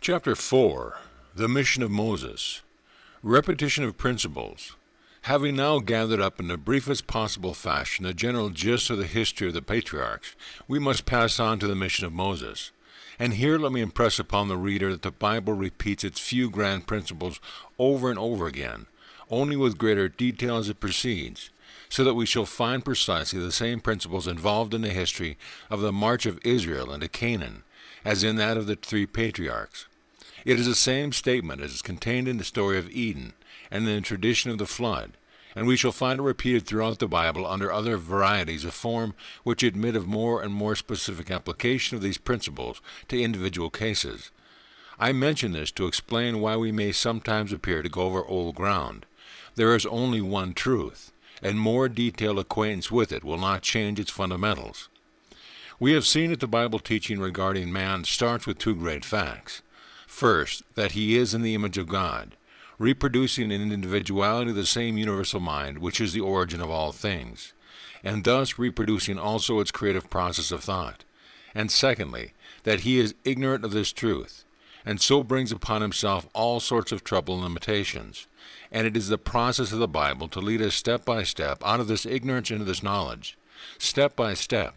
Chapter 4. The Mission of Moses. Repetition of Principles. Having now gathered up in the briefest possible fashion the general gist of the history of the patriarchs, we must pass on to the mission of Moses. And here let me impress upon the reader that the Bible repeats its few grand principles over and over again, only with greater detail as it proceeds, so that we shall find precisely the same principles involved in the history of the march of Israel into Canaan, as in that of the three patriarchs. It is the same statement as is contained in the story of Eden and in the tradition of the flood, and we shall find it repeated throughout the Bible under other varieties of form which admit of more and more specific application of these principles to individual cases. I mention this to explain why we may sometimes appear to go over old ground. There is only one truth, and more detailed acquaintance with it will not change its fundamentals. We have seen that the Bible teaching regarding man starts with two great facts. First, that he is in the image of God, reproducing in individuality the same universal mind which is the origin of all things, and thus reproducing also its creative process of thought. And secondly, that he is ignorant of this truth, and so brings upon himself all sorts of trouble and limitations. And it is the process of the Bible to lead us step by step out of this ignorance into this knowledge, step by step,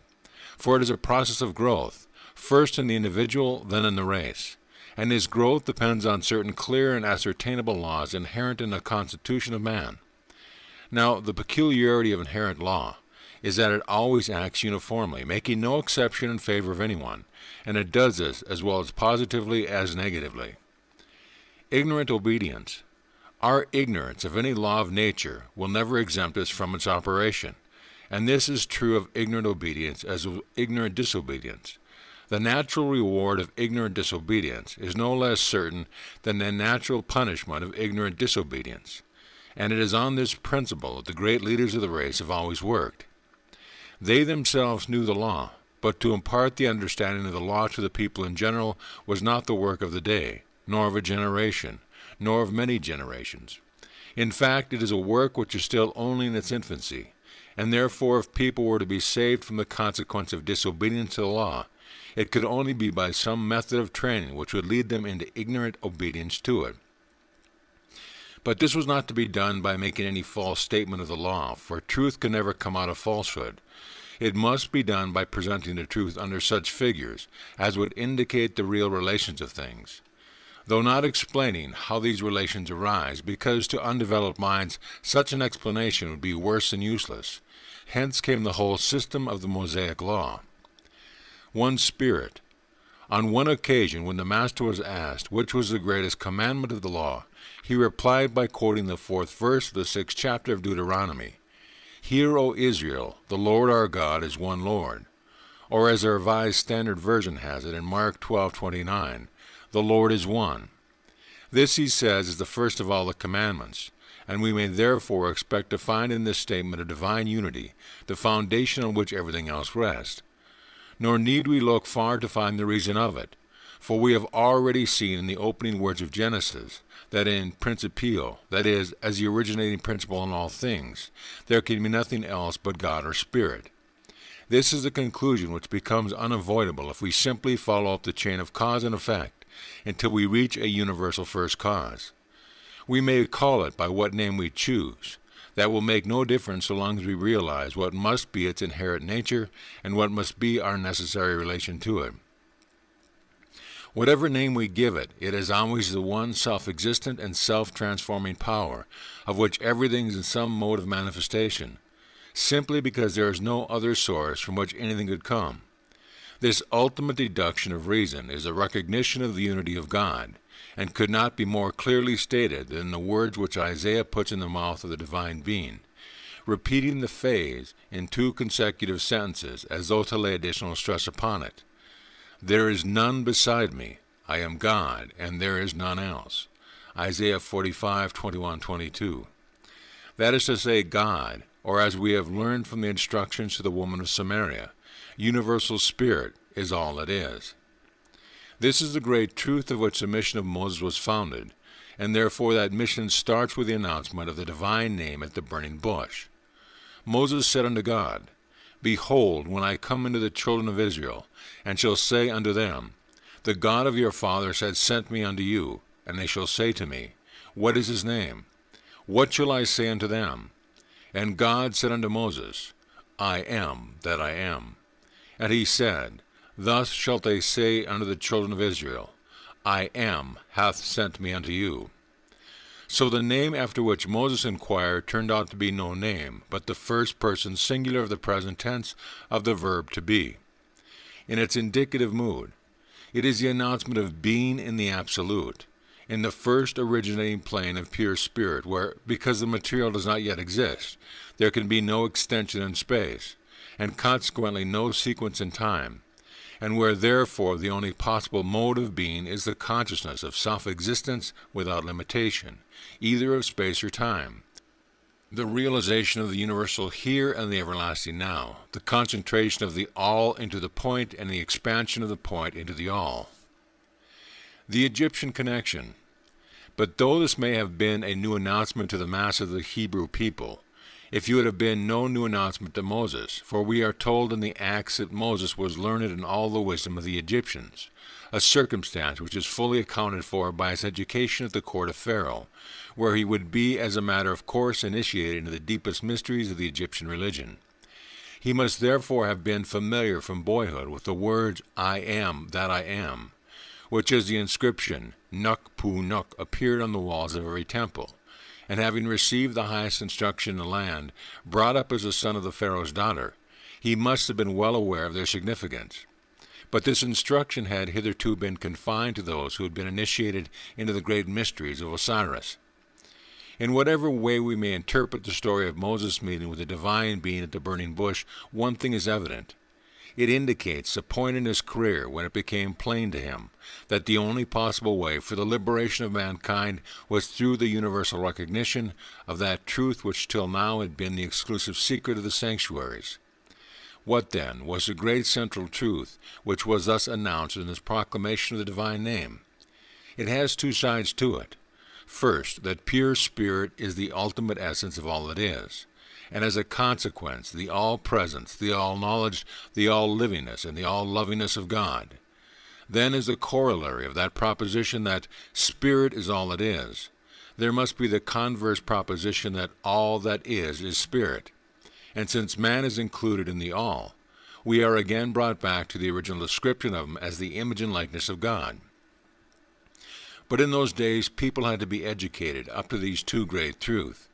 for it is a process of growth, first in the individual, then in the race. And this growth depends on certain clear and ascertainable laws inherent in the constitution of man. Now, the peculiarity of inherent law is that it always acts uniformly, making no exception in favor of anyone, and it does this as well as positively as negatively. Ignorant obedience. Our ignorance of any law of nature will never exempt us from its operation, and this is true of ignorant obedience as of ignorant disobedience. The natural reward of ignorant disobedience is no less certain than the natural punishment of ignorant disobedience, and it is on this principle that the great leaders of the race have always worked. They themselves knew the law, but to impart the understanding of the law to the people in general was not the work of the day, nor of a generation, nor of many generations. In fact, it is a work which is still only in its infancy, and therefore if people were to be saved from the consequence of disobedience to the law, it could only be by some method of training which would lead them into ignorant obedience to it. But this was not to be done by making any false statement of the law, for truth can never come out of falsehood. It must be done by presenting the truth under such figures as would indicate the real relations of things, though not explaining how these relations arise, because to undeveloped minds such an explanation would be worse than useless. Hence came the whole system of the Mosaic law. One Spirit. On one occasion, when the Master was asked which was the greatest commandment of the law, he replied by quoting the 4th verse of the 6th chapter of Deuteronomy. Hear, O Israel, the Lord our God is one Lord. Or as the Revised Standard Version has it in Mark 12:29, the Lord is one. This, he says, is the first of all the commandments, and we may therefore expect to find in this statement of divine unity, the foundation on which everything else rests. Nor need we look far to find the reason of it, for we have already seen in the opening words of Genesis that in principio, that is, as the originating principle in all things, there can be nothing else but God or Spirit. This is a conclusion which becomes unavoidable if we simply follow up the chain of cause and effect until we reach a universal first cause. We may call it by what name we choose. That will make no difference so long as we realize what must be its inherent nature and what must be our necessary relation to it. Whatever name we give it, it is always the one self-existent and self-transforming power, of which everything is in some mode of manifestation, simply because there is no other source from which anything could come. This ultimate deduction of reason is a recognition of the unity of God, and could not be more clearly stated than the words which Isaiah puts in the mouth of the divine being, repeating the phase in 2 consecutive sentences as though to lay additional stress upon it. There is none beside me. I am God, and there is none else. Isaiah 45:21-22. That is to say, God, or as we have learned from the instructions to the woman of Samaria, universal Spirit is all it is. This is the great truth of which the mission of Moses was founded, and therefore that mission starts with the announcement of the divine name at the burning bush. Moses said unto God, Behold, when I come into the children of Israel, and shall say unto them, The God of your fathers hath sent me unto you, and they shall say to me, What is his name? What shall I say unto them? And God said unto Moses, I am that I am. And he said, Thus shalt they say unto the children of Israel, I am hath sent me unto you. So the name after which Moses inquired turned out to be no name, but the first person singular of the present tense of the verb to be. In its indicative mood, it is the announcement of being in the absolute, in the first originating plane of pure spirit, where, because the material does not yet exist, there can be no extension in space, and consequently no sequence in time, and where therefore the only possible mode of being is the consciousness of self-existence without limitation, either of space or time, the realization of the universal here and the everlasting now, the concentration of the all into the point and the expansion of the point into the all. The Egyptian connection. But though this may have been a new announcement to the mass of the Hebrew people, if you would have been no new announcement to Moses, for we are told in the Acts that Moses was learned in all the wisdom of the Egyptians, a circumstance which is fully accounted for by his education at the court of Pharaoh, where he would be as a matter of course initiated into the deepest mysteries of the Egyptian religion. He must therefore have been familiar from boyhood with the words, I am that I am, which as the inscription, Nuk Pu Nuk, appeared on the walls of every temple, and having received the highest instruction in the land, brought up as a son of the Pharaoh's daughter, he must have been well aware of their significance. But this instruction had hitherto been confined to those who had been initiated into the great mysteries of Osiris. In whatever way we may interpret the story of Moses' meeting with the divine being at the burning bush, one thing is evident. It indicates a point in his career when it became plain to him that the only possible way for the liberation of mankind was through the universal recognition of that truth which till now had been the exclusive secret of the sanctuaries. What, then, was the great central truth which was thus announced in this proclamation of the divine name? It has two sides to it. First, that pure spirit is the ultimate essence of all that is, and as a consequence, the all-presence, the all-knowledge, the all-livingness, and the all-lovingness of God. Then, as a corollary of that proposition that spirit is all that is, there must be the converse proposition that all that is spirit. And since man is included in the all, we are again brought back to the original description of him as the image and likeness of God. But in those days, people had to be educated up to these two great truths,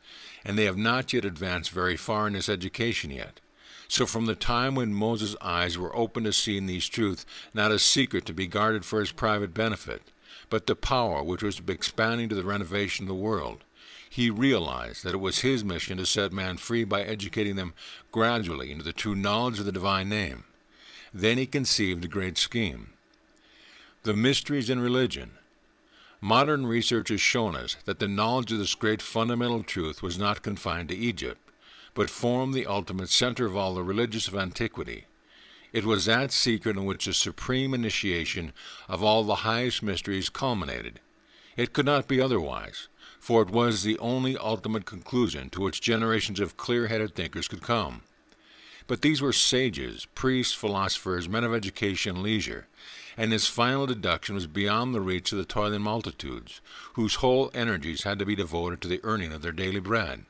and they have not yet advanced very far in this education yet. So from the time when Moses' eyes were open to seeing these truths, not a secret to be guarded for his private benefit, but the power which was to be expanding to the renovation of the world, he realized that it was his mission to set man free by educating them gradually into the true knowledge of the divine name. Then he conceived a great scheme. The mysteries in religion. Modern research has shown us that the knowledge of this great fundamental truth was not confined to Egypt, but formed the ultimate center of all the religions of antiquity. It was that secret in which the supreme initiation of all the highest mysteries culminated. It could not be otherwise, for it was the only ultimate conclusion to which generations of clear-headed thinkers could come. But these were sages, priests, philosophers, men of education and leisure, and his final deduction was beyond the reach of the toiling multitudes, whose whole energies had to be devoted to the earning of their daily bread.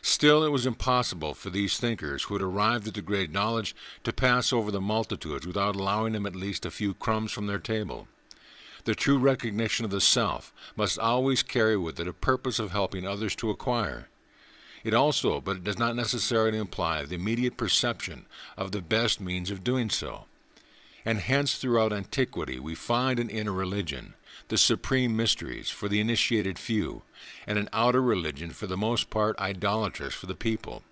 Still, it was impossible for these thinkers who had arrived at the great knowledge to pass over the multitudes without allowing them at least a few crumbs from their table. The true recognition of the self must always carry with it a purpose of helping others to acquire. It also, but it does not necessarily imply the immediate perception of the best means of doing so. And hence throughout antiquity we find an inner religion, the supreme mysteries for the initiated few, and an outer religion for the most part idolatrous for the people.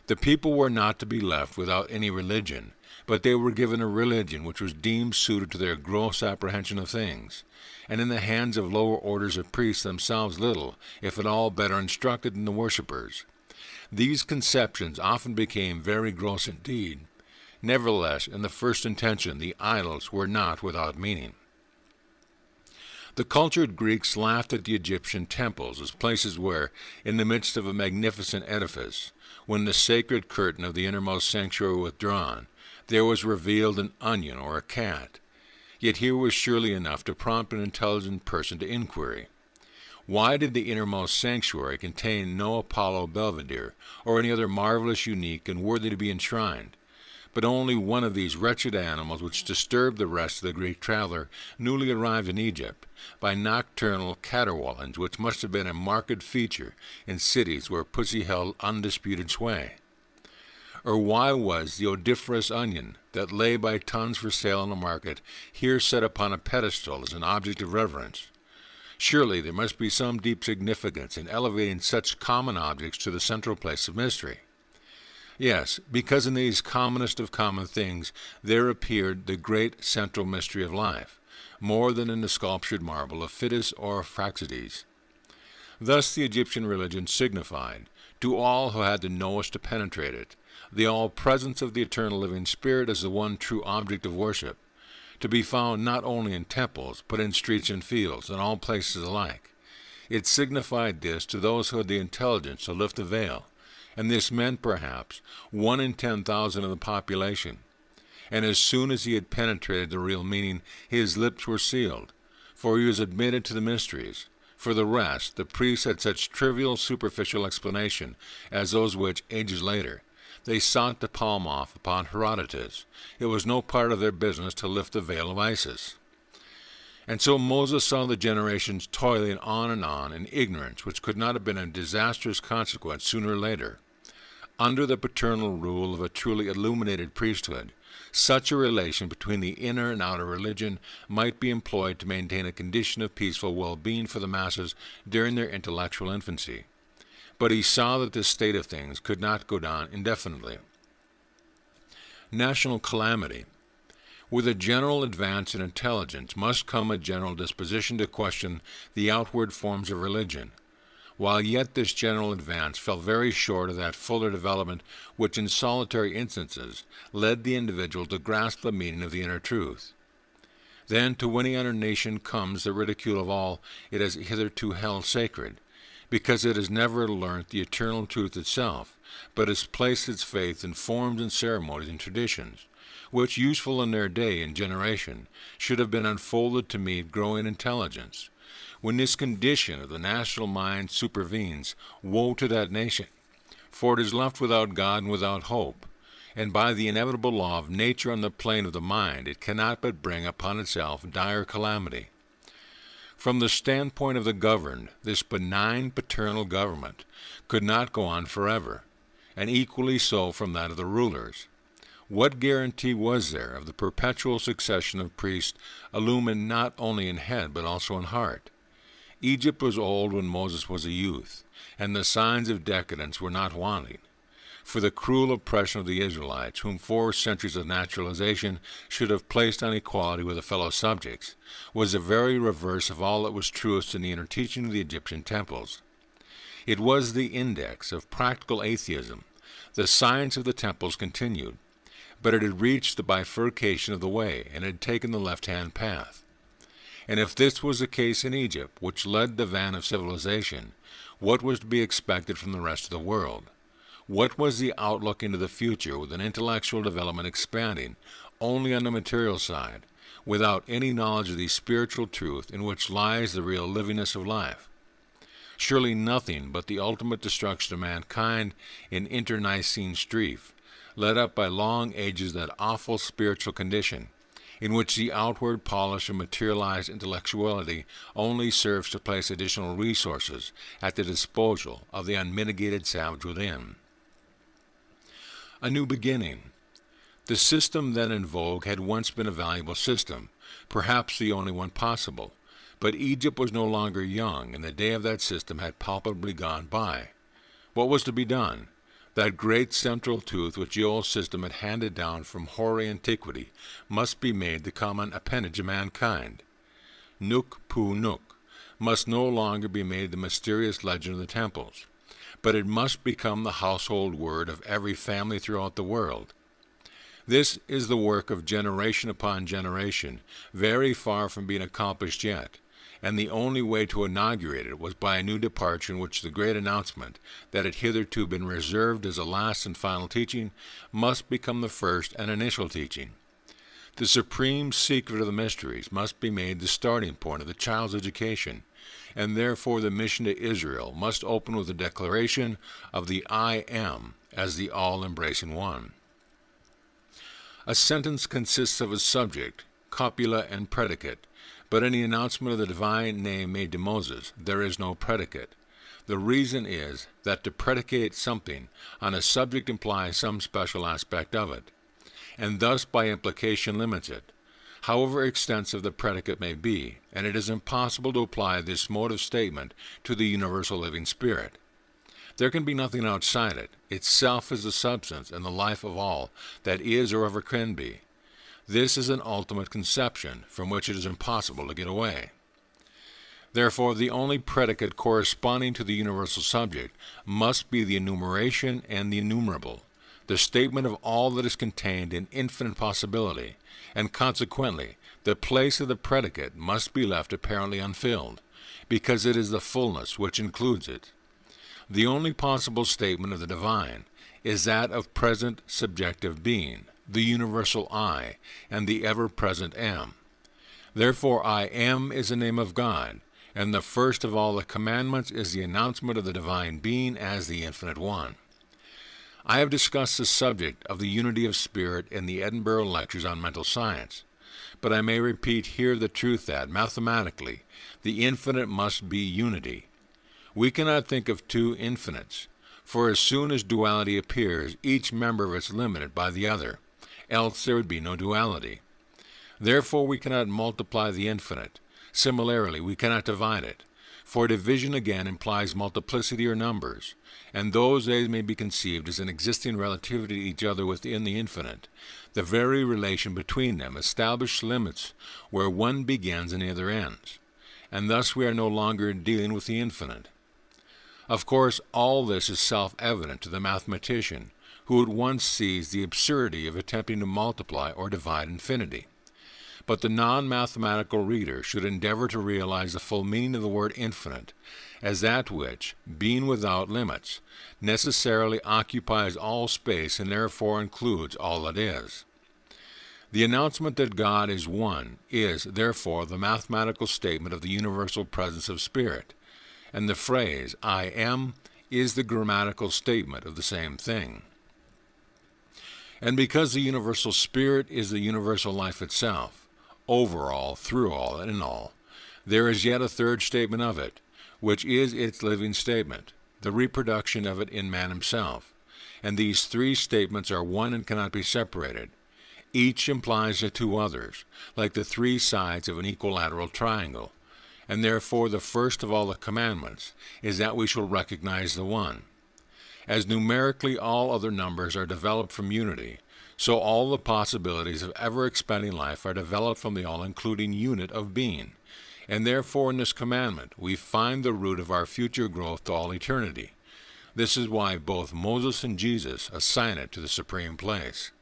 The people were not to be left without any religion, but they were given a religion which was deemed suited to their gross apprehension of things, and in the hands of lower orders of priests themselves little, if at all, better instructed than the worshippers. These conceptions often became very gross indeed. Nevertheless, in the first intention, the idols were not without meaning. The cultured Greeks laughed at the Egyptian temples as places where, in the midst of a magnificent edifice, when the sacred curtain of the innermost sanctuary was withdrawn, there was revealed an onion or a cat. Yet here was surely enough to prompt an intelligent person to inquiry. Why did the innermost sanctuary contain no Apollo Belvedere, or any other marvelous, unique, and worthy to be enshrined, but only one of these wretched animals which disturbed the rest of the Greek traveler newly arrived in Egypt by nocturnal caterwaulings, which must have been a marked feature in cities where pussy held undisputed sway? Or why was the odoriferous onion that lay by tons for sale in the market here set upon a pedestal as an object of reverence? Surely there must be some deep significance in elevating such common objects to the central place of mystery. Yes, because in these commonest of common things there appeared the great central mystery of life, more than in the sculptured marble of Phidias or Praxiteles. Thus the Egyptian religion signified, to all who had the nose to penetrate it, the all-presence of the eternal living Spirit as the one true object of worship, to be found not only in temples, but in streets and fields, and all places alike. It signified this to those who had the intelligence to lift the veil, and this meant, perhaps, 1 in 10,000 of the population. And as soon as he had penetrated the real meaning, his lips were sealed, for he was admitted to the mysteries. For the rest, the priests had such trivial, superficial explanation as those which, ages later, they sought to palm off upon Herodotus. It was no part of their business to lift the veil of Isis. And so Moses saw the generations toiling on in ignorance, which could not have been a disastrous consequence sooner or later. Under the paternal rule of a truly illuminated priesthood, such a relation between the inner and outer religion might be employed to maintain a condition of peaceful well-being for the masses during their intellectual infancy. But he saw that this state of things could not go on indefinitely. National calamity. With a general advance in intelligence must come a general disposition to question the outward forms of religion, while yet this general advance fell very short of that fuller development which in solitary instances led the individual to grasp the meaning of the inner truth. Then to any other nation comes the ridicule of all it has hitherto held sacred, because it has never learnt the eternal truth itself, but has placed its faith in forms and ceremonies and traditions, which, useful in their day and generation, should have been unfolded to meet growing intelligence. When this condition of the national mind supervenes, woe to that nation, for it is left without God and without hope, and by the inevitable law of nature on the plane of the mind it cannot but bring upon itself dire calamity. From the standpoint of the governed, this benign paternal government could not go on forever, and equally so from that of the rulers. What guarantee was there of the perpetual succession of priests illumined not only in head but also in heart? Egypt was old when Moses was a youth, and the signs of decadence were not wanting. For the cruel oppression of the Israelites, whom 4 centuries of naturalization should have placed on equality with the fellow subjects, was the very reverse of all that was truest in the inner teaching of the Egyptian temples. It was the index of practical atheism. The science of the temples continued, but it had reached the bifurcation of the way and had taken the left-hand path. And if this was the case in Egypt, which led the van of civilization, what was to be expected from the rest of the world? What was the outlook into the future with an intellectual development expanding only on the material side, without any knowledge of the spiritual truth in which lies the real livingness of life? Surely nothing but the ultimate destruction of mankind in internecine strife, led up by long ages that awful spiritual condition, in which the outward polish of materialized intellectuality only serves to place additional resources at the disposal of the unmitigated savage within. A new beginning. The system then in vogue had once been a valuable system, perhaps the only one possible, but Egypt was no longer young, and the day of that system had palpably gone by. What was to be done? That great central truth which the old system had handed down from hoary antiquity must be made the common appendage of mankind. Nuk pu nuk must no longer be made the mysterious legend of the temples, but it must become the household word of every family throughout the world. This is the work of generation upon generation, very far from being accomplished yet, and the only way to inaugurate it was by a new departure in which the great announcement that had hitherto been reserved as a last and final teaching must become the first and initial teaching. The supreme secret of the mysteries must be made the starting point of the child's education, and therefore the mission to Israel must open with a declaration of the I Am as the all-embracing one. A sentence consists of a subject, copula, and predicate, but in the announcement of the divine name made to Moses, there is no predicate. The reason is that to predicate something on a subject implies some special aspect of it, and thus by implication limits it, however extensive the predicate may be, and it is impossible to apply this mode of statement to the universal living Spirit. There can be nothing outside it. Itself is the substance and the life of all that is or ever can be. This is an ultimate conception from which it is impossible to get away. Therefore, the only predicate corresponding to the universal subject must be the enumeration and the innumerable, the statement of all that is contained in infinite possibility, and consequently, the place of the predicate must be left apparently unfilled, because it is the fullness which includes it. The only possible statement of the divine is that of present subjective being, the universal I, and the ever-present Am. Therefore, I Am is the name of God, and the first of all the commandments is the announcement of the divine being as the infinite one. I have discussed the subject of the unity of spirit in the Edinburgh Lectures on Mental Science, but I may repeat here the truth that, mathematically, the infinite must be unity. We cannot think of two infinites, for as soon as duality appears, each member of it is limited by the other, else there would be no duality. Therefore we cannot multiply the infinite. Similarly, we cannot divide it, for division again implies multiplicity or numbers, and those they may be conceived as an existing relativity to each other within the infinite. The very relation between them establishes limits where one begins and the other ends, and thus we are no longer dealing with the infinite. Of course, all this is self-evident to the mathematician, who at once sees the absurdity of attempting to multiply or divide infinity. But the non-mathematical reader should endeavor to realize the full meaning of the word infinite as that which, being without limits, necessarily occupies all space and therefore includes all that is. The announcement that God is one is, therefore, the mathematical statement of the universal presence of spirit, and the phrase, I am, is the grammatical statement of the same thing. And because the universal spirit is the universal life itself, over all, through all, and in all, there is yet a third statement of it, which is its living statement, the reproduction of it in man himself. And these three statements are one and cannot be separated. Each implies the two others, like the three sides of an equilateral triangle, and therefore the first of all the commandments is that we shall recognize the one. As numerically all other numbers are developed from unity, so all the possibilities of ever-expanding life are developed from the all-including unit of being, and therefore in this commandment we find the root of our future growth to all eternity. This is why both Moses and Jesus assign it to the supreme place.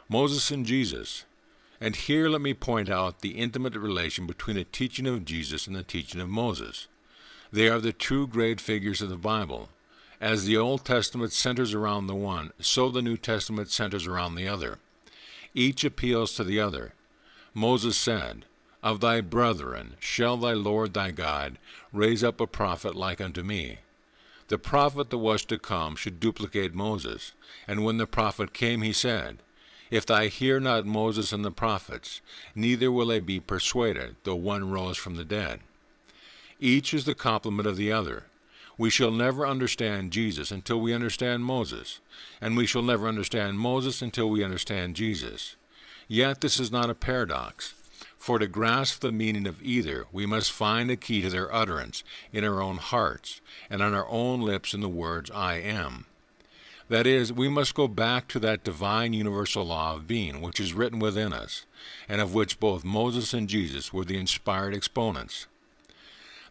Moses and Jesus. And here let me point out the intimate relation between the teaching of Jesus and the teaching of Moses. They are the two great figures of the Bible. As the Old Testament centers around the one, so the New Testament centers around the other. Each appeals to the other. Moses said, Of thy brethren shall thy Lord thy God raise up a prophet like unto me. The prophet that was to come should duplicate Moses, and when the prophet came he said, If I hear not Moses and the prophets, neither will they be persuaded, though one rose from the dead. Each is the complement of the other. We shall never understand Jesus until we understand Moses, and we shall never understand Moses until we understand Jesus. Yet this is not a paradox, for to grasp the meaning of either, we must find a key to their utterance in our own hearts, and on our own lips in the words, I am. That is, we must go back to that divine universal law of being which is written within us, and of which both Moses and Jesus were the inspired exponents.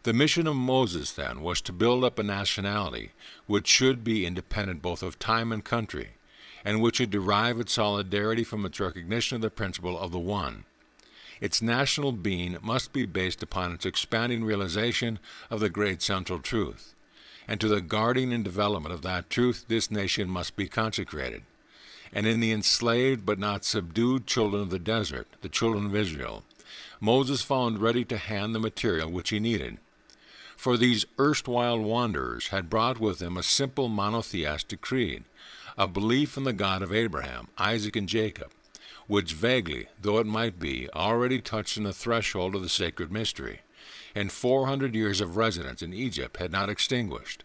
The mission of Moses, then, was to build up a nationality which should be independent both of time and country, and which should derive its solidarity from its recognition of the principle of the one. Its national being must be based upon its expanding realization of the great central truth. And to the guarding and development of that truth this nation must be consecrated. and in the enslaved but not subdued children of the desert, the children of Israel, Moses found ready to hand the material which he needed. For these erstwhile wanderers had brought with them a simple monotheistic creed, a belief in the God of Abraham, Isaac, and Jacob, which vaguely, though it might be, already touched on the threshold of the sacred mystery, and 400 years of residence in Egypt had not extinguished,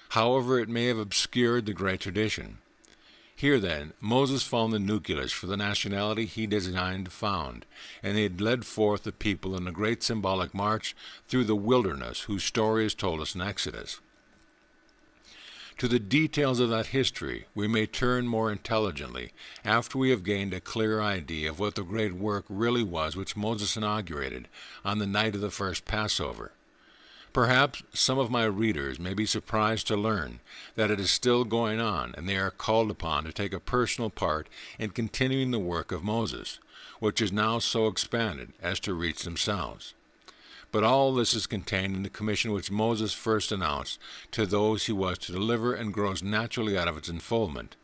however it may have obscured the great tradition. Here, then, Moses found the nucleus for the nationality he designed to found, and he had led forth the people in a great symbolic march through the wilderness whose story is told us in Exodus. To the details of that history we may turn more intelligently after we have gained a clear idea of what the great work really was which Moses inaugurated on the night of the first Passover. Perhaps some of my readers may be surprised to learn that it is still going on, and they are called upon to take a personal part in continuing the work of Moses, which is now so expanded as to reach themselves. But all this is contained in the commission which Moses first announced to those he was to deliver, and grows naturally out of its unfoldment.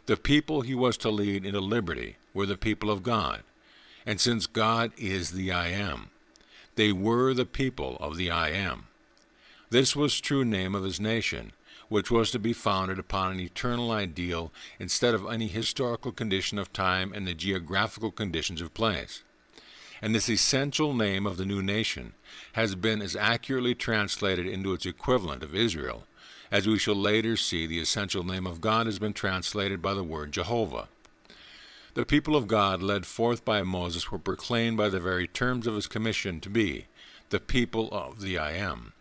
The people he was to lead into liberty were the people of God, and since God is the I Am, they were the people of the I Am. This was true name of his nation, which was to be founded upon an eternal ideal instead of any historical condition of time and the geographical conditions of place. And this essential name of the new nation has been as accurately translated into its equivalent of Israel, as we shall later see the essential name of God has been translated by the word Jehovah. The people of God led forth by Moses were proclaimed by the very terms of his commission to be the people of the I Am.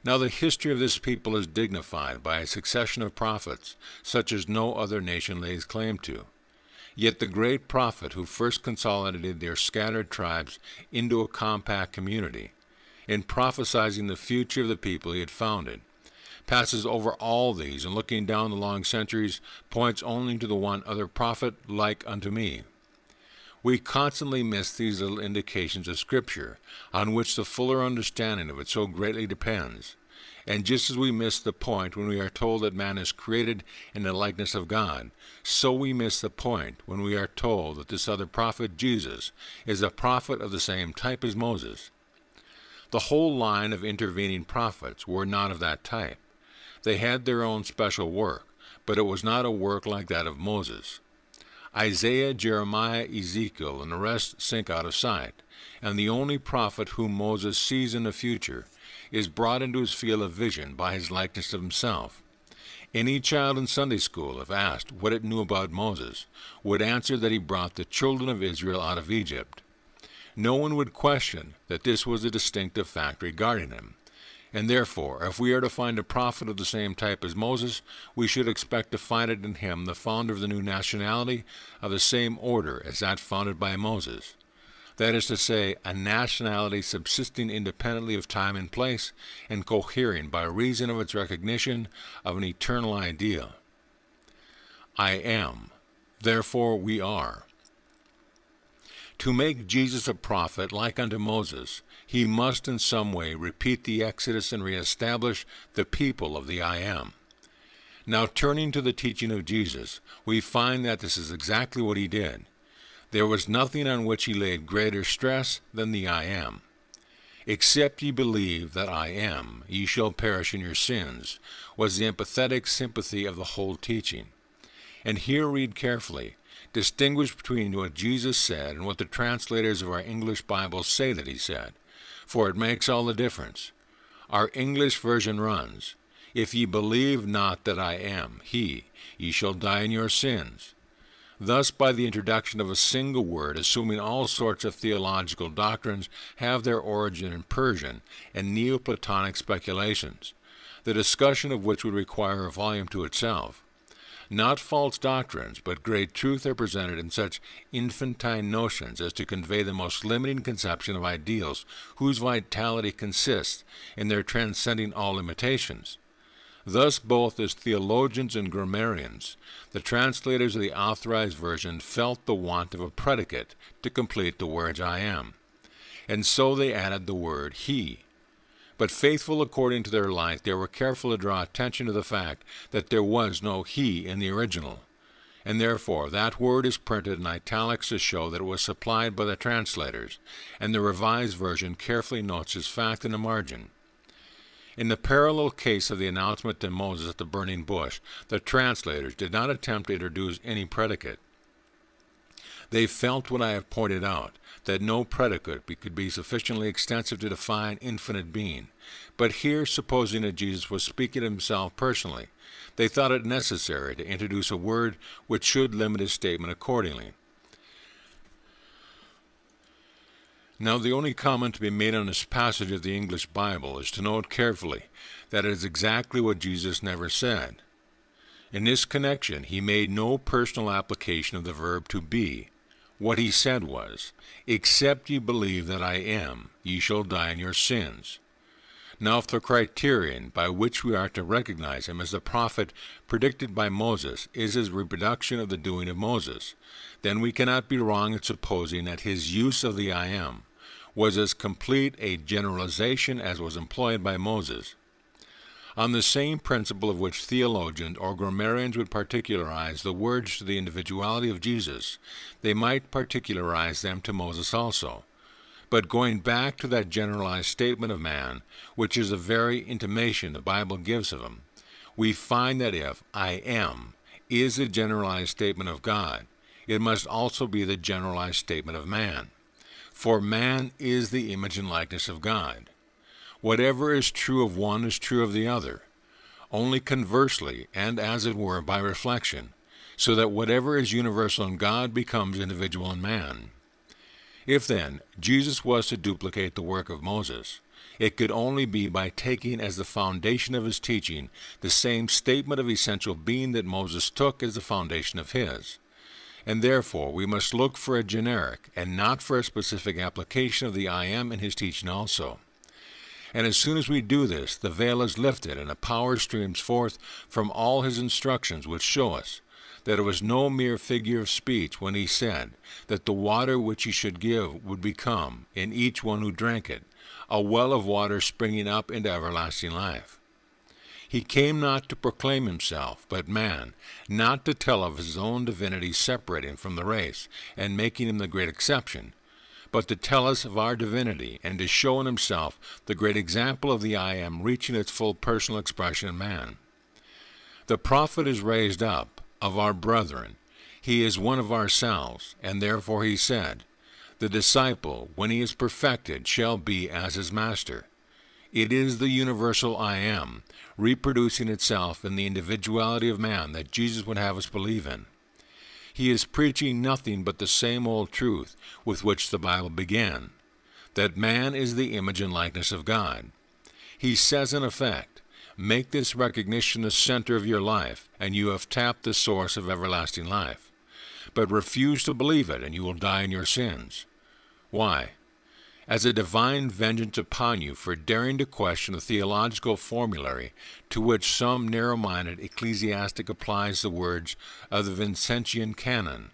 Now the history of this people is dignified by a succession of prophets, such as no other nation lays claim to. Yet the great prophet who first consolidated their scattered tribes into a compact community, in prophesizing the future of the people he had founded, passes over all these, and looking down the long centuries, points only to the one other prophet like unto me. We constantly miss these little indications of Scripture, on which the fuller understanding of it so greatly depends, and just as we miss the point when we are told that man is created in the likeness of God, so we miss the point when we are told that this other prophet, Jesus, is a prophet of the same type as Moses. The whole line of intervening prophets were not of that type. They had their own special work, but it was not a work like that of Moses. Isaiah, Jeremiah, Ezekiel, and the rest sink out of sight, and the only prophet whom Moses sees in the future is brought into his field of vision by his likeness of himself. Any child in Sunday school, if asked what it knew about Moses, would answer that he brought the children of Israel out of Egypt. No one would question that this was a distinctive fact regarding him. And therefore, if we are to find a prophet of the same type as Moses, we should expect to find it in him, the founder of the new nationality of the same order as that founded by Moses. That is to say, a nationality subsisting independently of time and place, and cohering by reason of its recognition of an eternal idea. I am, therefore we are. To make Jesus a prophet like unto Moses, he must in some way repeat the Exodus and reestablish the people of the I Am. Now turning to the teaching of Jesus, we find that this is exactly what he did. There was nothing on which he laid greater stress than the I Am. Except ye believe that I am, ye shall perish in your sins, was the empathetic sympathy of the whole teaching. And here read carefully. Distinguish between what Jesus said and what the translators of our English Bibles say that he said, for it makes all the difference. Our English version runs, If ye believe not that I am he, ye shall die in your sins. Thus, by the introduction of a single word, assuming all sorts of theological doctrines have their origin in Persian and Neoplatonic speculations, the discussion of which would require a volume to itself. Not false doctrines, but great truth are presented in such infantine notions as to convey the most limiting conception of ideals whose vitality consists in their transcending all limitations. Thus, both as theologians and grammarians, the translators of the Authorized Version felt the want of a predicate to complete the words I am, and so they added the word he. But faithful according to their light, they were careful to draw attention to the fact that there was no he in the original. And therefore that word is printed in italics to show that it was supplied by the translators, and the Revised Version carefully notes this fact in the margin. In the parallel case of the announcement to Moses at the burning bush, the translators did not attempt to introduce any predicate. They felt what I have pointed out, that no predicate could be sufficiently extensive to define infinite being. But here, supposing that Jesus was speaking of himself personally, they thought it necessary to introduce a word which should limit his statement accordingly. Now, the only comment to be made on this passage of the English Bible is to note carefully that it is exactly what Jesus never said. In this connection, he made no personal application of the verb to be. What he said was, "Except ye believe that I am, ye shall die in your sins." Now, if the criterion by which we are to recognize him as the prophet predicted by Moses is his reproduction of the doing of Moses, then we cannot be wrong in supposing that his use of the I am was as complete a generalization as was employed by Moses. On the same principle of which theologians or grammarians would particularize the words to the individuality of Jesus, they might particularize them to Moses also. But going back to that generalized statement of man, which is the very intimation the Bible gives of him, we find that if I am is the generalized statement of God, it must also be the generalized statement of man. For man is the image and likeness of God. Whatever is true of one is true of the other, only conversely, and as it were by reflection, so that whatever is universal in God becomes individual in man. If then Jesus was to duplicate the work of Moses, it could only be by taking as the foundation of his teaching the same statement of essential being that Moses took as the foundation of his. And therefore we must look for a generic and not for a specific application of the I am in his teaching also. And as soon as we do this, the veil is lifted and a power streams forth from all his instructions which show us that it was no mere figure of speech when he said that the water which he should give would become, in each one who drank it, a well of water springing up into everlasting life. He came not to proclaim himself, but man, not to tell of his own divinity separating from the race and making him the great exception, but to tell us of our divinity and to show in himself the great example of the I am reaching its full personal expression in man. The prophet is raised up of our brethren. He is one of ourselves, and therefore he said, "The disciple, when he is perfected, shall be as his master." It is the universal I am, reproducing itself in the individuality of man that Jesus would have us believe in. He is preaching nothing but the same old truth with which the Bible began, that man is the image and likeness of God. He says in effect, make this recognition the center of your life, and you have tapped the source of everlasting life. But refuse to believe it, and you will die in your sins. Why? As a divine vengeance upon you for daring to question the theological formulary to which some narrow-minded ecclesiastic applies the words of the Vincentian canon,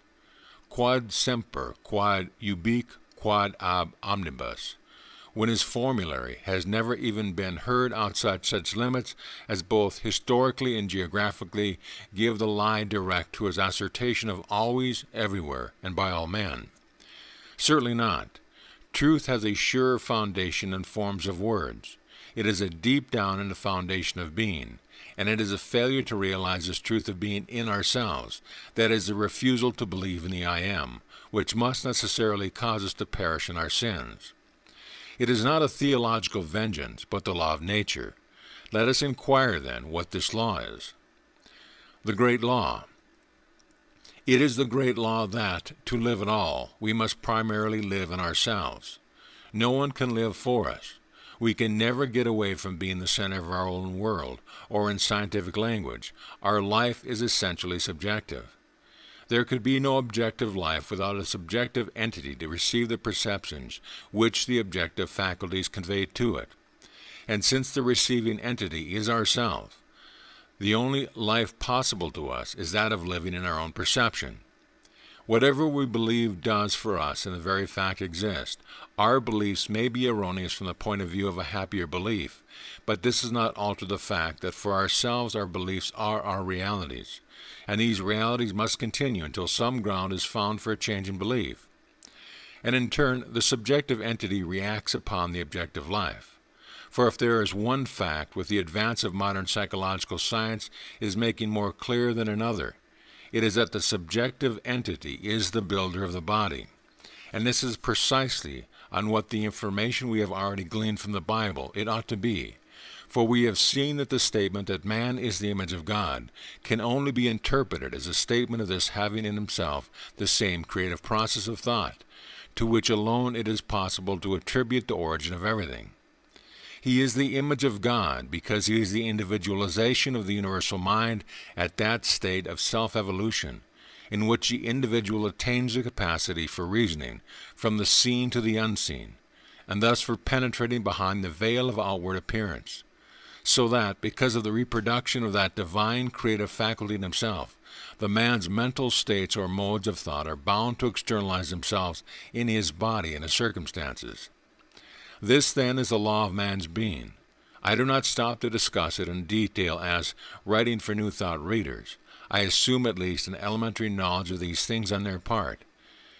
quod semper, quod ubique, quod ab omnibus, when his formulary has never even been heard outside such limits as both historically and geographically give the lie direct to his assertion of always, everywhere, and by all men. Certainly not. Truth has a surer foundation in forms of words. It is a deep down in the foundation of being, and it is a failure to realize this truth of being in ourselves, that is, the refusal to believe in the I am, which must necessarily cause us to perish in our sins. It is not a theological vengeance, but the law of nature. Let us inquire, then, what this law is. The great law. It is the great law that, to live at all, we must primarily live in ourselves. No one can live for us. We can never get away from being the center of our own world, or in scientific language, our life is essentially subjective. There could be no objective life without a subjective entity to receive the perceptions which the objective faculties convey to it. And since the receiving entity is ourself, the only life possible to us is that of living in our own perception. Whatever we believe does for us, and the very fact exists, our beliefs may be erroneous from the point of view of a happier belief, but this does not alter the fact that for ourselves our beliefs are our realities, and these realities must continue until some ground is found for a change in belief. And in turn, the subjective entity reacts upon the objective life. For if there is one fact with the advance of modern psychological science is making more clear than another, it is that the subjective entity is the builder of the body. And this is precisely on what the information we have already gleaned from the Bible it ought to be. For we have seen that the statement that man is the image of God can only be interpreted as a statement of this having in himself the same creative process of thought, to which alone it is possible to attribute the origin of everything. He is the image of God because he is the individualization of the universal mind at that state of self-evolution, in which the individual attains the capacity for reasoning from the seen to the unseen, and thus for penetrating behind the veil of outward appearance, so that, because of the reproduction of that divine creative faculty in himself, the man's mental states or modes of thought are bound to externalize themselves in his body and his circumstances. This, then, is the law of man's being. I do not stop to discuss it in detail as, writing for New Thought readers, I assume at least an elementary knowledge of these things on their part.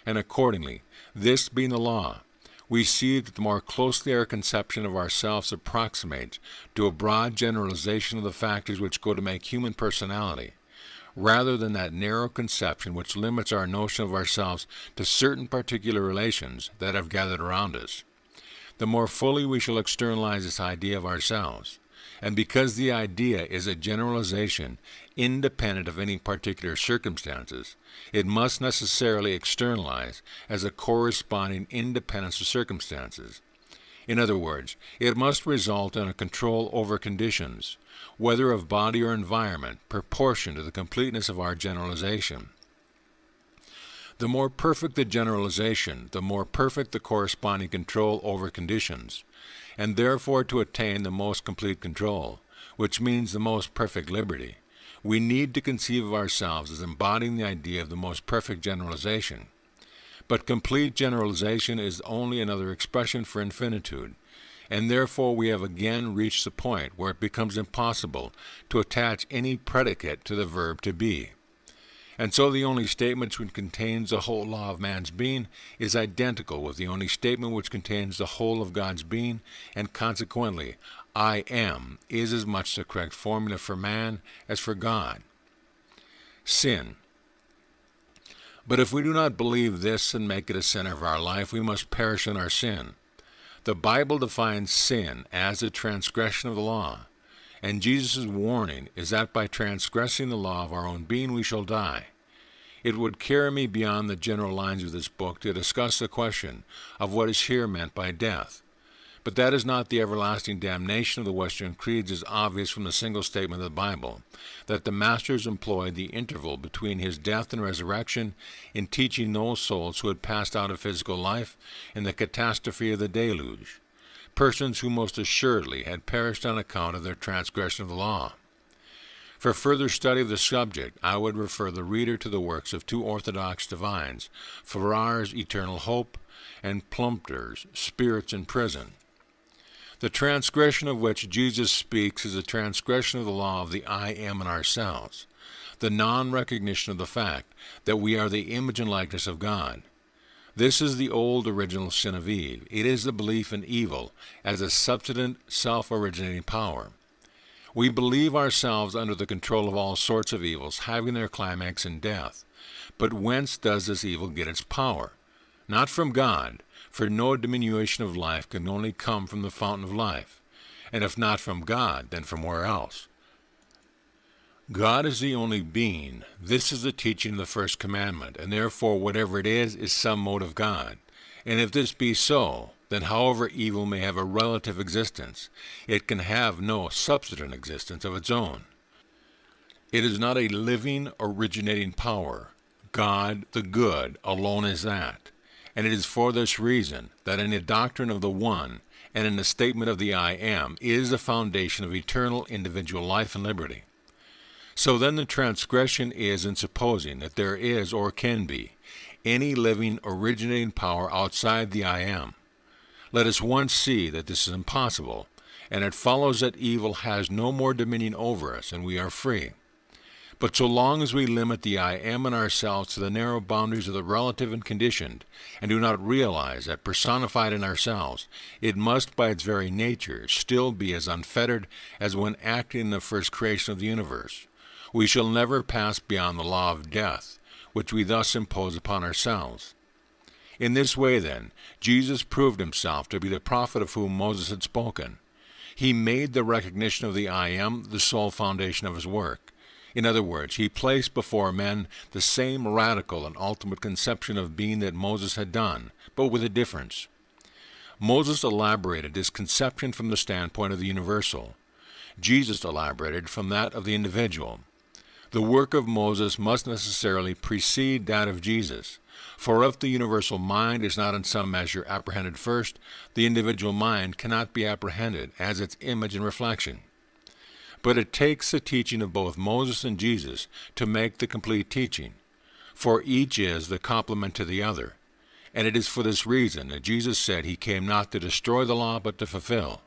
And accordingly, this being the law, we see that the more closely our conception of ourselves approximates to a broad generalization of the factors which go to make human personality, rather than that narrow conception which limits our notion of ourselves to certain particular relations that have gathered around us, the more fully we shall externalize this idea of ourselves. And because the idea is a generalization independent of any particular circumstances, it must necessarily externalize as a corresponding independence of circumstances. In other words, it must result in a control over conditions, whether of body or environment, proportion to the completeness of our generalization. The more perfect the generalization, the more perfect the corresponding control over conditions, and therefore to attain the most complete control, which means the most perfect liberty, we need to conceive of ourselves as embodying the idea of the most perfect generalization. But complete generalization is only another expression for infinitude, and therefore we have again reached the point where it becomes impossible to attach any predicate to the verb to be. And so the only statement which contains the whole law of man's being is identical with the only statement which contains the whole of God's being, and consequently, I am is as much the correct formula for man as for God. Sin. But if we do not believe this and make it a center of our life, we must perish in our sin. The Bible defines sin as a transgression of the law. And Jesus' warning is that by transgressing the law of our own being we shall die. It would carry me beyond the general lines of this book to discuss the question of what is here meant by death. But that is not the everlasting damnation of the Western creeds as obvious from the single statement of the Bible, that the Masters employed the interval between his death and resurrection in teaching those souls who had passed out of physical life in the catastrophe of the deluge, persons who most assuredly had perished on account of their transgression of the law. For further study of the subject, I would refer the reader to the works of two Orthodox divines, Farrar's Eternal Hope and Plumpter's Spirits in Prison. The transgression of which Jesus speaks is the transgression of the law of the I am in ourselves, the non-recognition of the fact that we are the image and likeness of God. This is the old original sin of Eve. It is the belief in evil as a subsequent self-originating power. We believe ourselves under the control of all sorts of evils, having their climax in death. But whence does this evil get its power? Not from God, for no diminution of life can only come from the fountain of life. And if not from God, then from where else? God is the only being. This is the teaching of the first commandment, and therefore whatever it is some mode of God. And if this be so, then however evil may have a relative existence, it can have no subsistent existence of its own. It is not a living, originating power. God, the good, alone is that. And it is for this reason that in the doctrine of the One and in the statement of the I Am is the foundation of eternal individual life and liberty. So then the transgression is in supposing that there is or can be any living originating power outside the I Am. Let us once see that this is impossible, and it follows that evil has no more dominion over us, and we are free. But so long as we limit the I Am in ourselves to the narrow boundaries of the relative and conditioned, and do not realize that personified in ourselves, it must by its very nature still be as unfettered as when acting in the first creation of the universe, we shall never pass beyond the law of death, which we thus impose upon ourselves. In this way, then, Jesus proved himself to be the prophet of whom Moses had spoken. He made the recognition of the I Am the sole foundation of his work. In other words, he placed before men the same radical and ultimate conception of being that Moses had done, but with a difference. Moses elaborated this conception from the standpoint of the universal. Jesus elaborated from that of the individual. The work of Moses must necessarily precede that of Jesus, for if the universal mind is not in some measure apprehended first, the individual mind cannot be apprehended as its image and reflection. But it takes the teaching of both Moses and Jesus to make the complete teaching, for each is the complement to the other, and it is for this reason that Jesus said he came not to destroy the law but to fulfill.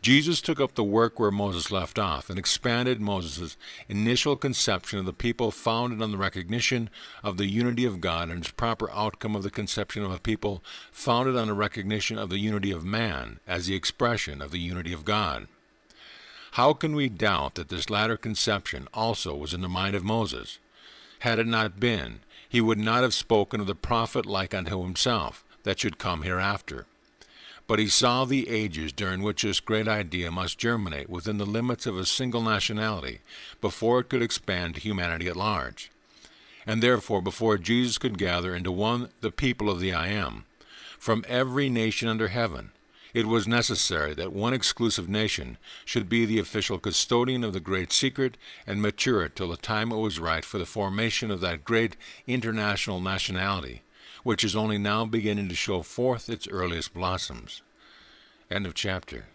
Jesus took up the work where Moses left off and expanded Moses' initial conception of the people founded on the recognition of the unity of God and its proper outcome of the conception of a people founded on the recognition of the unity of man as the expression of the unity of God. How can we doubt that this latter conception also was in the mind of Moses? Had it not been, he would not have spoken of the prophet like unto himself that should come hereafter. But he saw the ages during which this great idea must germinate within the limits of a single nationality before it could expand to humanity at large. And therefore, before Jesus could gather into one the people of the I Am, from every nation under heaven, it was necessary that one exclusive nation should be the official custodian of the great secret and mature it till the time it was right for the formation of that great international nationality, which is only now beginning to show forth its earliest blossoms. End of chapter.